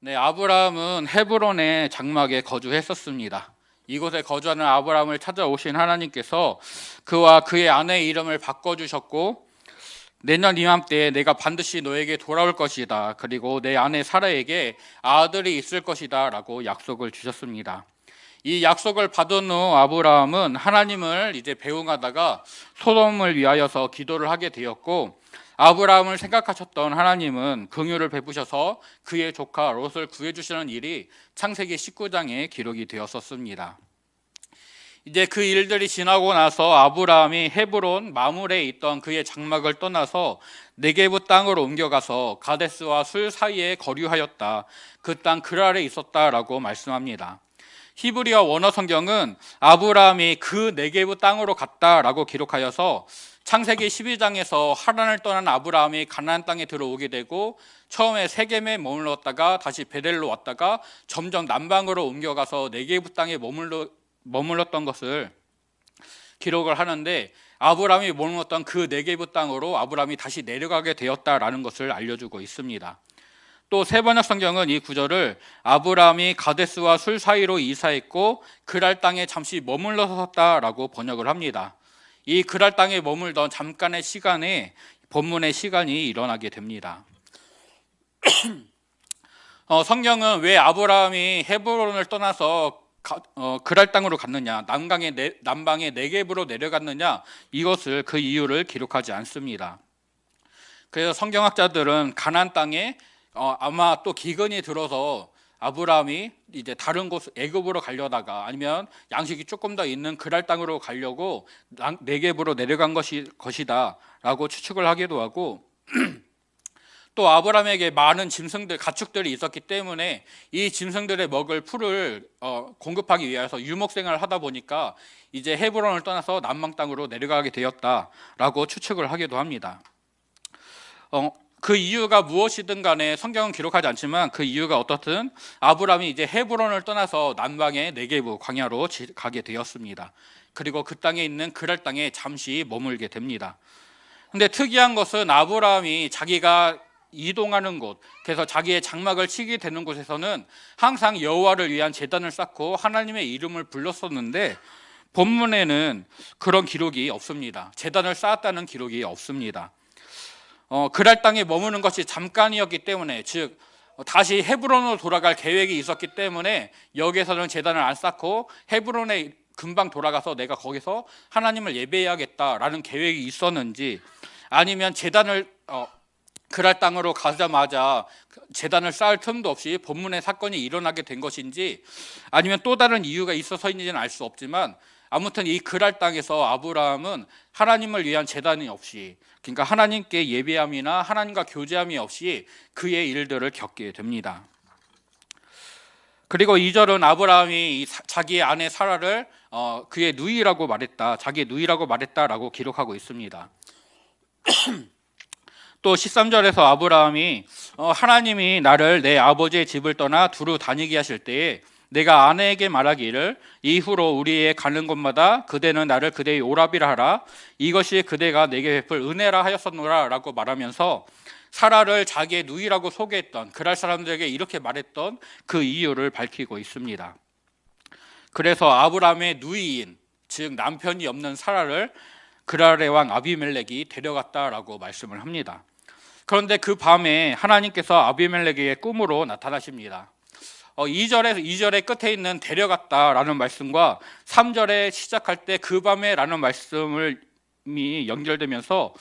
네, 아브라함은 헤브론의 장막에 거주했었습니다. 이곳에 거주하는 아브라함을 찾아오신 하나님께서 그와 그의 아내의 이름을 바꿔주셨고, 내년 이맘때에 내가 반드시 너에게 돌아올 것이다. 그리고 내 아내 사라에게 아들이 있을 것이다. 라고 약속을 주셨습니다. 이 약속을 받은 후 아브라함은 하나님을 이제 배웅하다가 소돔을 위하여서 기도를 하게 되었고, 아브라함을 생각하셨던 하나님은 긍휼을 베푸셔서 그의 조카 롯을 구해주시는 일이 창세기 19장에 기록이 되었었습니다. 이제 그 일들이 지나고 나서 아브라함이 헤브론 마물에 있던 그의 장막을 떠나서 네게브 땅으로 옮겨가서 가데스와 술 사이에 거류하였다. 그 땅 그랄에 있었다라고 말씀합니다. 히브리어 원어 성경은 아브라함이 그 네게브 땅으로 갔다라고 기록하여서 창세기 12장에서 하란을 떠난 아브라함이 가나안 땅에 들어오게 되고 처음에 세겜에 머물렀다가 다시 베델로 왔다가 점점 남방으로 옮겨가서 네게브 땅에 머물렀던 것을 기록을 하는데, 아브라함이 머물렀던 그 네게브 땅으로 아브라함이 다시 내려가게 되었다라는 것을 알려주고 있습니다. 또 세번역 성경은 이 구절을 아브라함이 가데스와 술 사이로 이사했고 그랄 땅에 잠시 머물렀다라고 번역을 합니다. 이 그랄 땅에 머물던 잠깐의 시간에 본문의 시간이 일어나게 됩니다. 성경은 왜 아브라함이 헤브론을 떠나서 그랄 땅으로 갔느냐, 남방의 네겝으로 내려갔느냐, 이것을 그 이유를 기록하지 않습니다. 그래서 성경학자들은 가나안 땅에 아마 또 기근이 들어서 아브라함이 이제 다른 곳 애굽으로 가려다가 아니면 양식이 조금 더 있는 그랄 땅으로 가려고 네겝으로 내려간 것이다라고 추측을 하기도 하고, 또 아브라함에게 많은 짐승들, 가축들이 있었기 때문에 이 짐승들의 먹을 풀을 공급하기 위해서 유목생활을 하다 보니까 이제 헤브론을 떠나서 남방 땅으로 내려가게 되었다라고 추측을 하기도 합니다. 그 이유가 무엇이든 간에 성경은 기록하지 않지만 그 이유가 어떻든 아브라함이 이제 헤브론을 떠나서 남방의 네게브 광야로 가게 되었습니다. 그리고 그 땅에 있는 그랄 땅에 잠시 머물게 됩니다. 근데 특이한 것은 아브라함이 자기가 이동하는 곳, 그래서 자기의 장막을 치게 되는 곳에서는 항상 여호와를 위한 제단을 쌓고 하나님의 이름을 불렀었는데 본문에는 그런 기록이 없습니다. 제단을 쌓았다는 기록이 없습니다. 그랄 땅에 머무는 것이 잠깐이었기 때문에, 즉 다시 헤브론으로 돌아갈 계획이 있었기 때문에 여기에서는 제단을 안 쌓고 헤브론에 금방 돌아가서 내가 거기서 하나님을 예배해야겠다라는 계획이 있었는지, 아니면 제단을 그랄 땅으로 가자마자 제단을 쌓을 틈도 없이 본문의 사건이 일어나게 된 것인지, 아니면 또 다른 이유가 있어서인지는 알 수 없지만 아무튼 이 그랄 땅에서 아브라함은 하나님을 위한 제단이 없이, 그러니까 하나님께 예배함이나 하나님과 교제함이 없이 그의 일들을 겪게 됩니다. 그리고 2절은 아브라함이 자기의 아내 사라를 그의 누이라고 말했다, 자기의 누이라고 말했다라고 기록하고 있습니다. 또 13절에서 아브라함이 하나님이 나를 내 아버지의 집을 떠나 두루 다니게 하실 때에 내가 아내에게 말하기를 이후로 우리의 가는 곳마다 그대는 나를 그대의 오라비라 하라, 이것이 그대가 내게 베풀 은혜라 하였었노라 라고 말하면서 사라를 자기의 누이라고 소개했던, 그랄 사람들에게 이렇게 말했던 그 이유를 밝히고 있습니다. 그래서 아브라함의 누이인, 즉 남편이 없는 사라를 그랄의 왕 아비멜렉이 데려갔다라고 말씀을 합니다. 그런데 그 밤에 하나님께서 아비멜렉에게 꿈으로 나타나십니다. 2절의 끝에 있는 데려갔다라는 말씀과 3절에 시작할 때 그 밤에라는 말씀이 연결되면서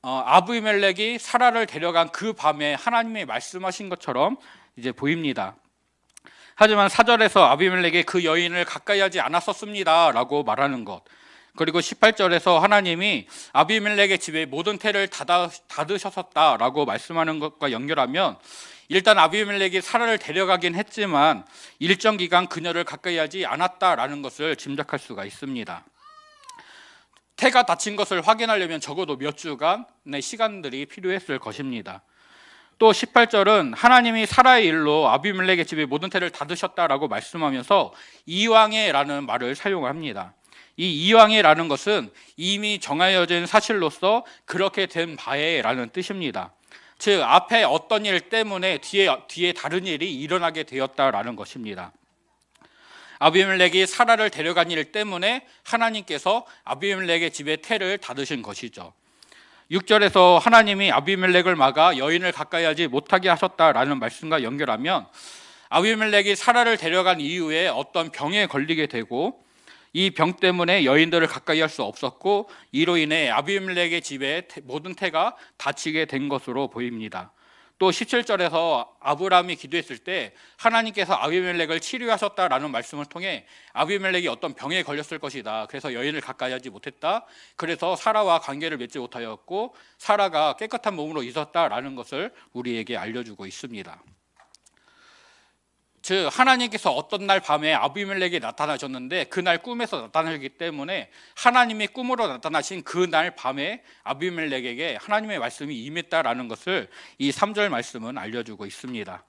아비멜렉이 사라를 데려간 그 밤에 하나님이 말씀하신 것처럼 이제 보입니다. 하지만 4절에서 아비멜렉이 그 여인을 가까이 하지 않았었습니다 라고 말하는 것, 그리고 18절에서 하나님이 아비멜렉의 집에 모든 태를 닫으셨었다라고 말씀하는 것과 연결하면, 일단 아비멜렉이 사라를 데려가긴 했지만 일정 기간 그녀를 가까이 하지 않았다라는 것을 짐작할 수가 있습니다. 태가 닫힌 것을 확인하려면 적어도 몇 주간의 시간들이 필요했을 것입니다. 또 18절은 하나님이 사라의 일로 아비멜렉의 집에 모든 태를 닫으셨다라고 말씀하면서 이왕에라는 말을 사용합니다. 이 이왕에라는 것은 이미 정하여진 사실로서 그렇게 된 바에라는 뜻입니다. 즉 앞에 어떤 일 때문에 뒤에 다른 일이 일어나게 되었다라는 것입니다. 아비멜렉이 사라를 데려간 일 때문에 하나님께서 아비멜렉의 집에 태를 닫으신 것이죠. 6절에서 하나님이 아비멜렉을 막아 여인을 가까이 하지 못하게 하셨다라는 말씀과 연결하면 아비멜렉이 사라를 데려간 이후에 어떤 병에 걸리게 되고 이 병 때문에 여인들을 가까이 할 수 없었고 이로 인해 아비멜렉의 집에 모든 태가 닫히게 된 것으로 보입니다. 또 17절에서 아브라함이 기도했을 때 하나님께서 아비멜렉을 치료하셨다라는 말씀을 통해 아비멜렉이 어떤 병에 걸렸을 것이다. 그래서 여인을 가까이 하지 못했다. 그래서 사라와 관계를 맺지 못하였고 사라가 깨끗한 몸으로 있었다라는 것을 우리에게 알려주고 있습니다. 즉 하나님께서 어떤 날 밤에 아비멜렉에 나타나셨는데 그날 꿈에서 나타나셨기 때문에 하나님이 꿈으로 나타나신 그날 밤에 아비멜렉에게 하나님의 말씀이 임했다라는 것을 이 3절 말씀은 알려주고 있습니다.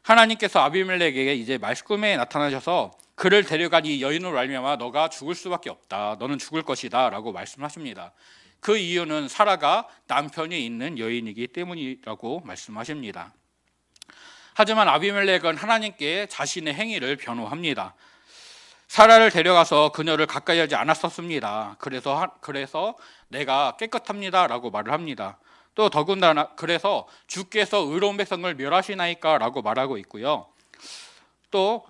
하나님께서 아비멜렉에게 이제 꿈에 나타나셔서 그를 데려간 이 여인으로 말미암아 너가 죽을 수밖에 없다. 너는 죽을 것이다 라고 말씀하십니다. 그 이유는 사라가 남편이 있는 여인이기 때문이라고 말씀하십니다. 하지만 아비멜렉은 하나님께 자신의 행위를 변호합니다. 사라를 데려가서 그녀를 가까이 하지 않았었습니다. 그래서 내가 깨끗합니다라고 말을 합니다. 또 더군다나 그래서 주께서 의로운 백성을 멸하시나이까라고 말하고 있고요. 또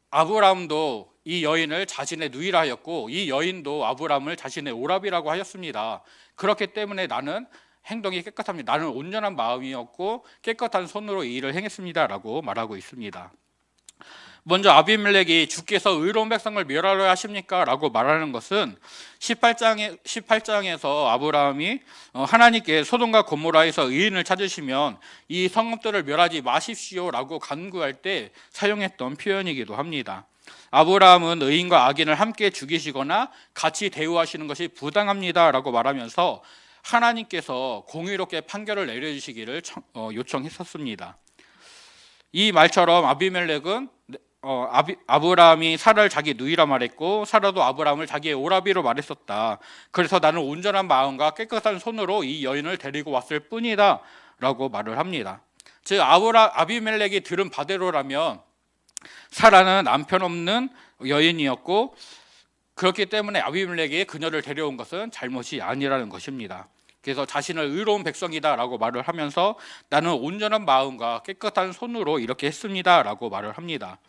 아브라함도 이 여인을 자신의 누이라 하였고 이 여인도 아브라함을 자신의 오라비라고 하였습니다. 그렇기 때문에 나는 행동이 깨끗합니다. 나는 온전한 마음이었고 깨끗한 손으로 이 일을 행했습니다라고 말하고 있습니다. 먼저 아비멜렉이 주께서 의로운 백성을 멸하려 하십니까? 라고 말하는 것은 18장에서 아브라함이 하나님께 소돔과 고모라에서 의인을 찾으시면 이 성읍들을 멸하지 마십시오 라고 간구할 때 사용했던 표현이기도 합니다. 아브라함은 의인과 악인을 함께 죽이시거나 같이 대우하시는 것이 부당합니다 라고 말하면서 하나님께서 공의롭게 판결을 내려주시기를 요청했었습니다. 이 말처럼 아비멜렉은 아브라함이 사라를 자기 누이라 말했고 사라도 아브라함을 자기의 오라비로 말했었다. 그래서 나는 온전한 마음과 깨끗한 손으로 이 여인을 데리고 왔을 뿐이다 라고 말을 합니다. 즉 아비멜렉이 들은 바대로라면 사라는 남편 없는 여인이었고 그렇기 때문에 아비멜렉이 그녀를 데려온 것은 잘못이 아니라는 것입니다. 그래서 자신을 의로운 백성이다라고 말을 하면서 나는 온전한 마음과 깨끗한 손으로 이렇게 했습니다라고 말을 합니다.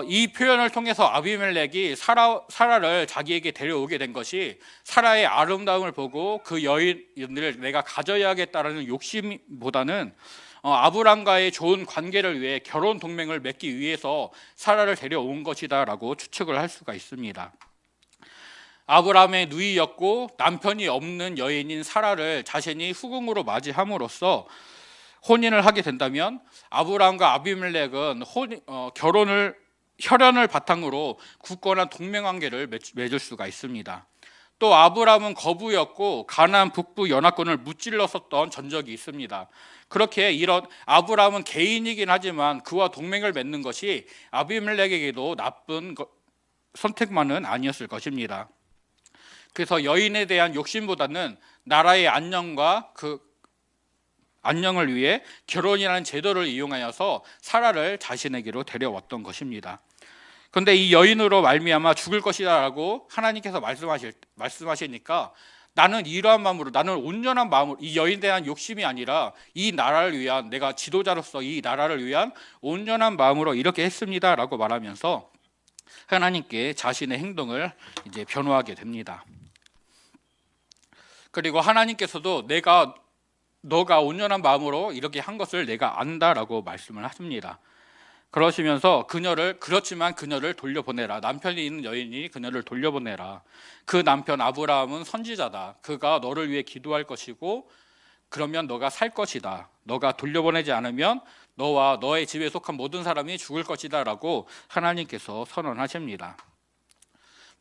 이 표현을 통해서 아비멜렉이 사라를 자기에게 데려오게 된 것이 사라의 아름다움을 보고 그 여인을 내가 가져야겠다라는 욕심보다는 아브람과의 좋은 관계를 위해 결혼 동맹을 맺기 위해서 사라를 데려온 것이다라고 추측을 할 수가 있습니다. 아브라함의 누이였고 남편이 없는 여인인 사라를 자신이 후궁으로 맞이함으로써 혼인을 하게 된다면 아브라함과 아비멜렉은 혈연을 바탕으로 굳건한 동맹관계를 맺을 수가 있습니다. 또 아브라함은 거부였고 가나안 북부 연합군을 무찔렀었던 전적이 있습니다. 그렇게 이런 아브라함은 개인이긴 하지만 그와 동맹을 맺는 것이 아비멜렉에게도 나쁜 선택만은 아니었을 것입니다. 그래서 여인에 대한 욕심보다는 나라의 안녕과 그 안녕을 위해 결혼이라는 제도를 이용하여서 사라를 자신에게로 데려왔던 것입니다. 그런데 이 여인으로 말미암아 죽을 것이라고 하나님께서 말씀하시니까 나는 이러한 마음으로, 나는 온전한 마음으로, 이 여인에 대한 욕심이 아니라 이 나라를 위한, 내가 지도자로서 이 나라를 위한 온전한 마음으로 이렇게 했습니다라고 말하면서 하나님께 자신의 행동을 이제 변호하게 됩니다. 그리고 하나님께서도 너가 온전한 마음으로 이렇게 한 것을 내가 안다라고 말씀을 하십니다. 그러시면서 그렇지만 그녀를 돌려보내라. 남편이 있는 여인이 그녀를 돌려보내라. 그 남편 아브라함은 선지자다. 그가 너를 위해 기도할 것이고 그러면 너가 살 것이다. 너가 돌려보내지 않으면 너와 너의 집에 속한 모든 사람이 죽을 것이다 라고 하나님께서 선언하십니다.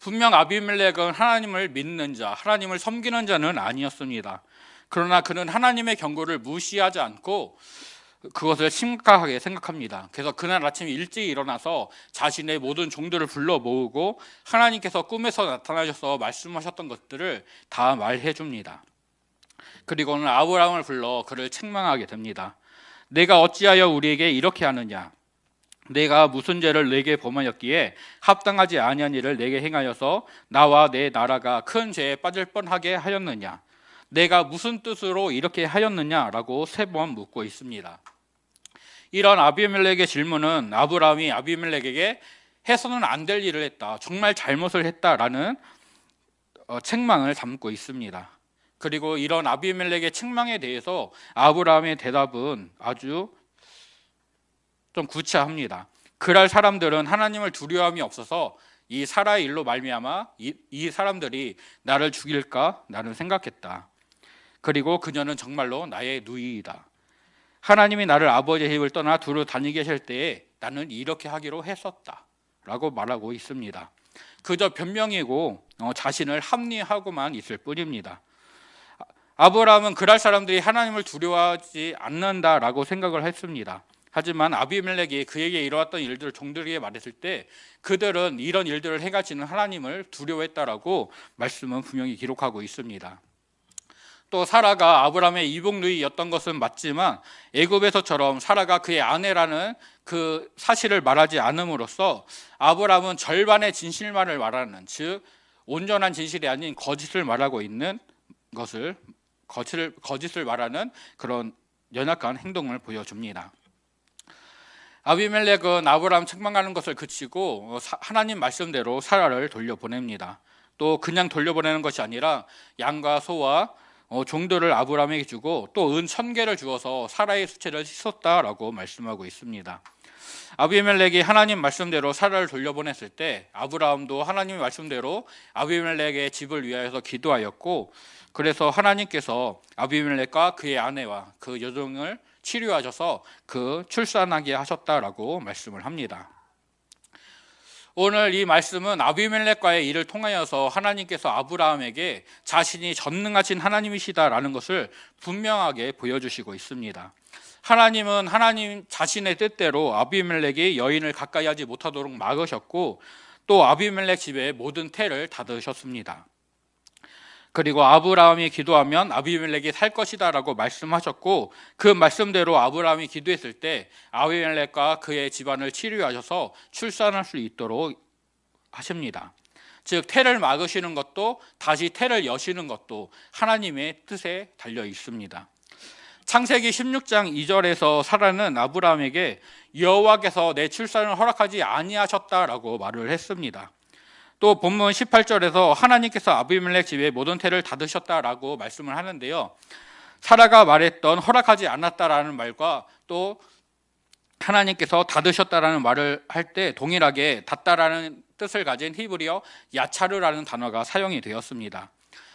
분명 아비멜렉은 하나님을 믿는 자, 하나님을 섬기는 자는 아니었습니다. 그러나 그는 하나님의 경고를 무시하지 않고 그것을 심각하게 생각합니다. 그래서 그날 아침 일찍 일어나서 자신의 모든 종들을 불러 모으고 하나님께서 꿈에서 나타나셔서 말씀하셨던 것들을 다 말해 줍니다. 그리고는 아브라함을 불러 그를 책망하게 됩니다. 내가 어찌하여 우리에게 이렇게 하느냐? 내가 무슨 죄를 내게 범하였기에 합당하지 아니한 일을 내게 행하여서 나와 내 나라가 큰 죄에 빠질 뻔하게 하였느냐? 내가 무슨 뜻으로 이렇게 하였느냐라고 3번 묻고 있습니다. 이런 아비멜렉의 질문은 아브라함이 아비멜렉에게 해서는 안 될 일을 했다, 정말 잘못을 했다라는 책망을 담고 있습니다. 그리고 이런 아비멜렉의 책망에 대해서 아브라함의 대답은 아주 좀 구차합니다. 그럴 사람들은 하나님을 두려움이 없어서 이 사라의 일로 말미암아 이 사람들이 나를 죽일까 나는 생각했다. 그리고 그녀는 정말로 나의 누이이다. 하나님이 나를 아버지의 집을 떠나 두루 다니게 하실 때에 나는 이렇게 하기로 했었다 라고 말하고 있습니다. 그저 변명이고 자신을 합리하고만 있을 뿐입니다. 아브라함은 그럴 사람들이 하나님을 두려워하지 않는다라고 생각을 했습니다. 하지만 아비멜렉이 그에게 이루었던 일들을 종들에게 말했을 때 그들은 이런 일들을 행하시는 하나님을 두려워했다라고 말씀은 분명히 기록하고 있습니다. 또 사라가 아브라함의 이복누이였던 것은 맞지만 애굽에서처럼 사라가 그의 아내라는 그 사실을 말하지 않음으로써 아브라함은 절반의 진실만을 말하는, 즉 온전한 진실이 아닌 거짓을 말하고 있는 것을 거짓을 말하는 그런 연약한 행동을 보여줍니다. 아비멜렉은 아브라함 책망하는 것을 그치고 하나님 말씀대로 사라를 돌려보냅니다. 또 그냥 돌려보내는 것이 아니라 양과 소와 종들을 아브라함에게 주고 또 은 1000개를 주어서 사라의 수체를 씻었다라고 말씀하고 있습니다. 아비멜렉이 하나님 말씀대로 사라를 돌려보냈을 때 아브라함도 하나님의 말씀대로 아비멜렉의 집을 위하여서 기도하였고, 그래서 하나님께서 아비멜렉과 그의 아내와 그 여종을 치료하셔서 그 출산하게 하셨다라고 말씀을 합니다. 오늘 이 말씀은 아비멜렉과의 일을 통하여서 하나님께서 아브라함에게 자신이 전능하신 하나님이시다라는 것을 분명하게 보여주시고 있습니다. 하나님은 하나님 자신의 뜻대로 아비멜렉이 여인을 가까이 하지 못하도록 막으셨고 또 아비멜렉 집에 모든 태를 닫으셨습니다. 그리고 아브라함이 기도하면 아비멜렉이 살 것이다 라고 말씀하셨고 그 말씀대로 아브라함이 기도했을 때 아비멜렉과 그의 집안을 치료하셔서 출산할 수 있도록 하십니다. 즉 태를 막으시는 것도 다시 태를 여시는 것도 하나님의 뜻에 달려 있습니다. 창세기 16장 2절에서 사라는 아브라함에게 여호와께서 내 출산을 허락하지 아니하셨다라고 말을 했습니다. 또 본문 18절에서 하나님께서 아비멜렉 집에 모든 태를 닫으셨다라고 말씀을 하는데요, 사라가 말했던 허락하지 않았다라는 말과 또 하나님께서 닫으셨다라는 말을 할 때 동일하게 닫다라는 뜻을 가진 히브리어 야차르라는 단어가 사용이 되었습니다.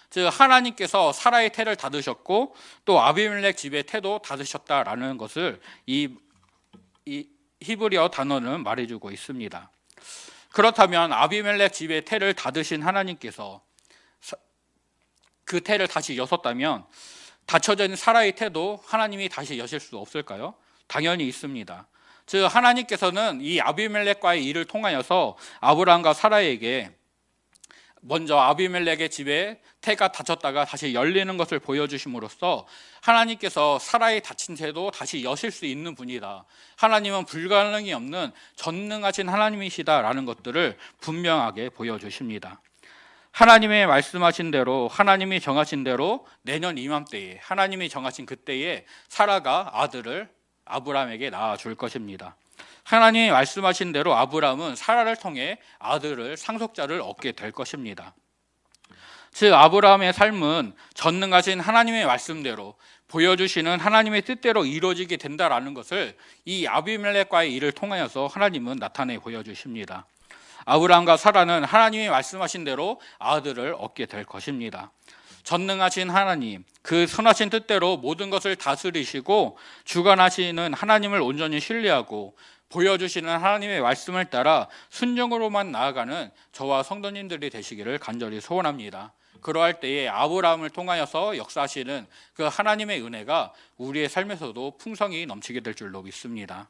즉 하나님께서 사라의 태를 닫으셨고 또 아비멜렉 집의 태도 닫으셨다라는 것을 이 히브리어 단어는 말해주고 있습니다. 그렇다면 아비멜렉 집의 태를 닫으신 하나님께서 그 태를 다시 여셨다면 닫혀져 있는 사라의 태도 하나님이 다시 여실 수 없을까요? 당연히 있습니다. 즉 하나님께서는 이 아비멜렉과의 일을 통하여서 아브라함과 사라에게 먼저 아비멜렉의 집에 태가 닫혔다가 다시 열리는 것을 보여주심으로써 하나님께서 사라의 닫힌 태도 다시 여실 수 있는 분이다, 하나님은 불가능이 없는 전능하신 하나님이시다라는 것들을 분명하게 보여주십니다. 하나님의 말씀하신 대로, 하나님이 정하신 대로 내년 이맘때에 하나님이 정하신 그때에 사라가 아들을 아브라함에게 낳아줄 것입니다. 하나님이 말씀하신 대로 아브라함은 사라를 통해 아들을, 상속자를 얻게 될 것입니다. 즉 아브라함의 삶은 전능하신 하나님의 말씀대로 보여주시는 하나님의 뜻대로 이루어지게 된다라는 것을 이 아비멜렉과의 일을 통하여서 하나님은 나타내 보여주십니다. 아브라함과 사라는 하나님이 말씀하신 대로 아들을 얻게 될 것입니다. 전능하신 하나님, 그 선하신 뜻대로 모든 것을 다스리시고 주관하시는 하나님을 온전히 신뢰하고 보여주시는 하나님의 말씀을 따라 순종으로만 나아가는 저와 성도님들이 되시기를 간절히 소원합니다. 그러할 때에 아브라함을 통하여서 역사하시는 그 하나님의 은혜가 우리의 삶에서도 풍성히 넘치게 될 줄로 믿습니다.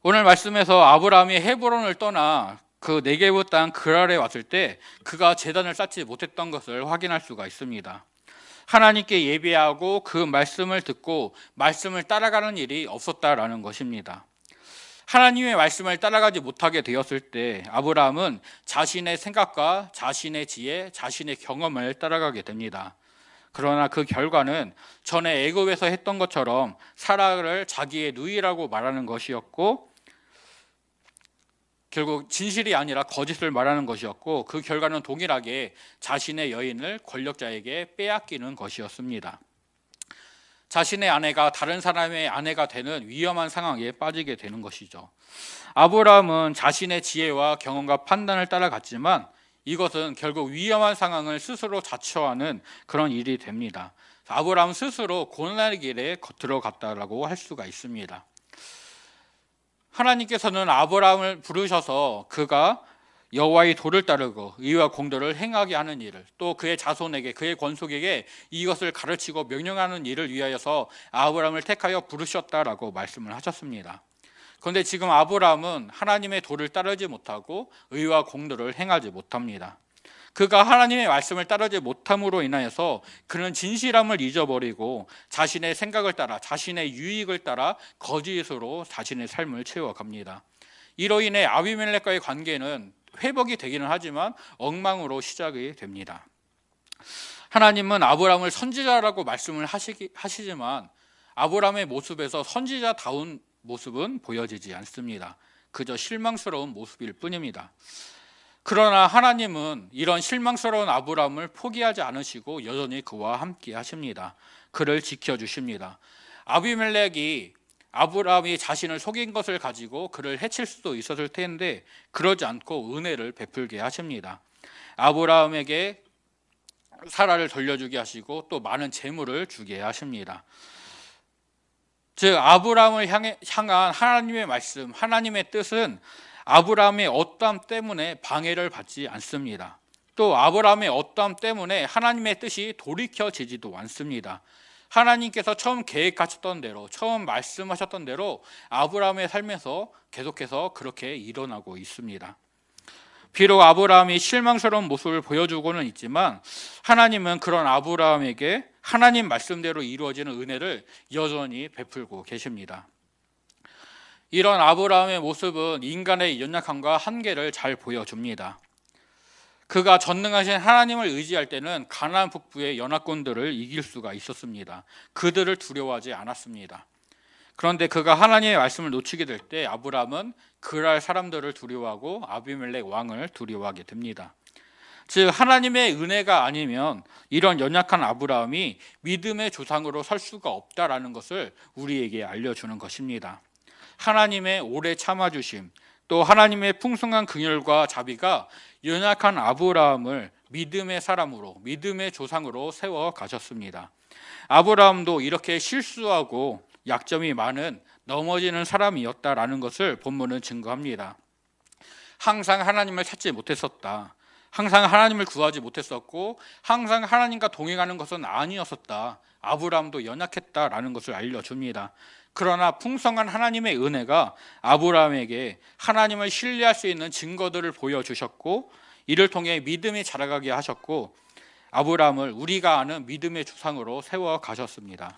오늘 말씀에서 아브라함이 헤브론을 떠나 그 네게브 땅 그랄에 왔을 때 그가 제단을 쌓지 못했던 것을 확인할 수가 있습니다. 하나님께 예배하고 그 말씀을 듣고 말씀을 따라가는 일이 없었다라는 것입니다. 하나님의 말씀을 따라가지 못하게 되었을 때 아브라함은 자신의 생각과 자신의 지혜, 자신의 경험을 따라가게 됩니다. 그러나 그 결과는 전에 애굽에서 했던 것처럼 사라를 자기의 누이라고 말하는 것이었고, 결국 진실이 아니라 거짓을 말하는 것이었고, 그 결과는 동일하게 자신의 여인을 권력자에게 빼앗기는 것이었습니다. 자신의 아내가 다른 사람의 아내가 되는 위험한 상황에 빠지게 되는 것이죠. 아브라함은 자신의 지혜와 경험과 판단을 따라갔지만 이것은 결국 위험한 상황을 스스로 자처하는 그런 일이 됩니다. 아브라함 스스로 고난의 길에 들어갔다라고 할 수가 있습니다. 하나님께서는 아브라함을 부르셔서 그가 여호와의 도를 따르고 의와 공도를 행하게 하는 일을, 또 그의 자손에게, 그의 권속에게 이것을 가르치고 명령하는 일을 위하여서 아브라함을 택하여 부르셨다라고 말씀을 하셨습니다. 그런데 지금 아브라함은 하나님의 도를 따르지 못하고 의와 공도를 행하지 못합니다. 그가 하나님의 말씀을 따르지 못함으로 인하여서 그는 진실함을 잊어버리고 자신의 생각을 따라, 자신의 유익을 따라 거짓으로 자신의 삶을 채워갑니다. 이로 인해 아비멜렉과의 관계는 회복이 되기는 하지만 엉망으로 시작이 됩니다. 하나님은 아브라함을 선지자라고 말씀을 하시지만 아브라함의 모습에서 선지자다운 모습은 보여지지 않습니다. 그저 실망스러운 모습일 뿐입니다. 그러나 하나님은 이런 실망스러운 아브라함을 포기하지 않으시고 여전히 그와 함께 하십니다. 그를 지켜주십니다. 아브라함이 자신을 속인 것을 가지고 그를 해칠 수도 있었을 텐데 그러지 않고 은혜를 베풀게 하십니다. 아브라함에게 사라를 돌려주게 하시고 또 많은 재물을 주게 하십니다. 즉 아브라함을 향한 하나님의 말씀, 하나님의 뜻은 아브라함의 어떠함 때문에 방해를 받지 않습니다. 또 아브라함의 어떠함 때문에 하나님의 뜻이 돌이켜지지도 않습니다. 하나님께서 처음 계획하셨던 대로, 처음 말씀하셨던 대로 아브라함의 삶에서 계속해서 그렇게 일어나고 있습니다. 비록 아브라함이 실망스러운 모습을 보여주고는 있지만 하나님은 그런 아브라함에게 하나님 말씀대로 이루어지는 은혜를 여전히 베풀고 계십니다. 이런 아브라함의 모습은 인간의 연약함과 한계를 잘 보여줍니다. 그가 전능하신 하나님을 의지할 때는 가나안 북부의 연합군들을 이길 수가 있었습니다. 그들을 두려워하지 않았습니다. 그런데 그가 하나님의 말씀을 놓치게 될 때 아브라함은 그랄 사람들을 두려워하고 아비멜렉 왕을 두려워하게 됩니다. 즉 하나님의 은혜가 아니면 이런 연약한 아브라함이 믿음의 조상으로 설 수가 없다라는 것을 우리에게 알려주는 것입니다. 하나님의 오래 참아주심, 또 하나님의 풍성한 긍휼과 자비가 연약한 아브라함을 믿음의 사람으로, 믿음의 조상으로 세워 가셨습니다. 아브라함도 이렇게 실수하고 약점이 많은 넘어지는 사람이었다라는 것을 본문은 증거합니다. 항상 하나님을 찾지 못했었다. 항상 하나님을 구하지 못했었고 항상 하나님과 동행하는 것은 아니었었다. 아브라함도 연약했다라는 것을 알려줍니다. 그러나 풍성한 하나님의 은혜가 아브라함에게 하나님을 신뢰할 수 있는 증거들을 보여주셨고 이를 통해 믿음이 자라가게 하셨고 아브라함을 우리가 아는 믿음의 조상으로 세워 가셨습니다.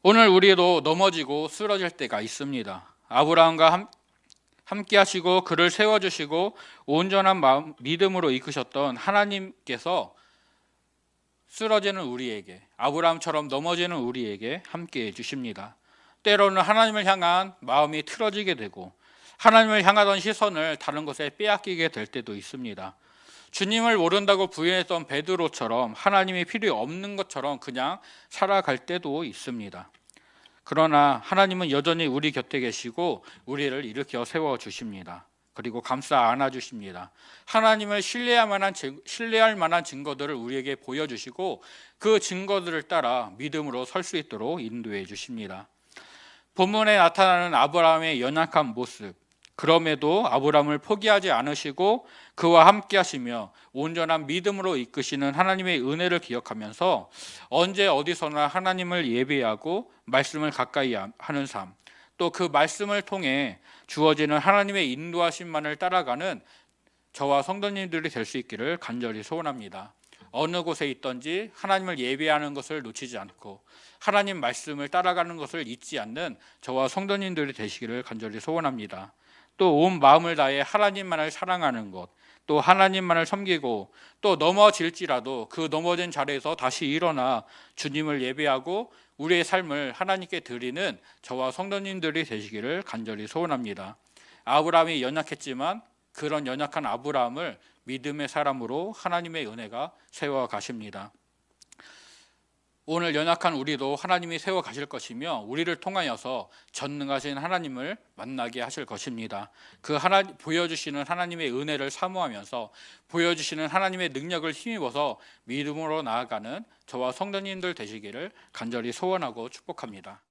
오늘 우리도 넘어지고 쓰러질 때가 있습니다. 아브라함과 함께 하시고 그를 세워주시고 온전한 마음, 믿음으로 이끄셨던 하나님께서 쓰러지는 우리에게, 아브라함처럼 넘어지는 우리에게 함께 해주십니다. 때로는 하나님을 향한 마음이 틀어지게 되고 하나님을 향하던 시선을 다른 것에 빼앗기게 될 때도 있습니다. 주님을 모른다고 부인했던 베드로처럼 하나님이 필요 없는 것처럼 그냥 살아갈 때도 있습니다. 그러나 하나님은 여전히 우리 곁에 계시고 우리를 일으켜 세워주십니다. 그리고 감싸 안아주십니다. 하나님을 신뢰할 만한 증거들을 우리에게 보여주시고 그 증거들을 따라 믿음으로 설 수 있도록 인도해 주십니다. 본문에 나타나는 아브라함의 연약한 모습, 그럼에도 아브라함을 포기하지 않으시고 그와 함께 하시며 온전한 믿음으로 이끄시는 하나님의 은혜를 기억하면서 언제 어디서나 하나님을 예배하고 말씀을 가까이 하는 삶, 또 그 말씀을 통해 주어지는 하나님의 인도하심만을 따라가는 저와 성도님들이 될 수 있기를 간절히 소원합니다. 어느 곳에 있든지 하나님을 예배하는 것을 놓치지 않고 하나님 말씀을 따라가는 것을 잊지 않는 저와 성도님들이 되시기를 간절히 소원합니다. 또 온 마음을 다해 하나님만을 사랑하는 것, 또 하나님만을 섬기고 또 넘어질지라도 그 넘어진 자리에서 다시 일어나 주님을 예배하고 우리의 삶을 하나님께 드리는 저와 성도님들이 되시기를 간절히 소원합니다. 아브라함이 연약했지만 그런 연약한 아브라함을 믿음의 사람으로 하나님의 은혜가 세워 가십니다. 오늘 연약한 우리도 하나님이 세워 가실 것이며 우리를 통하여서 전능하신 하나님을 만나게 하실 것입니다. 그 보여주시는 하나님의 은혜를 사모하면서 보여주시는 하나님의 능력을 힘입어서 믿음으로 나아가는 저와 성도님들 되시기를 간절히 소원하고 축복합니다.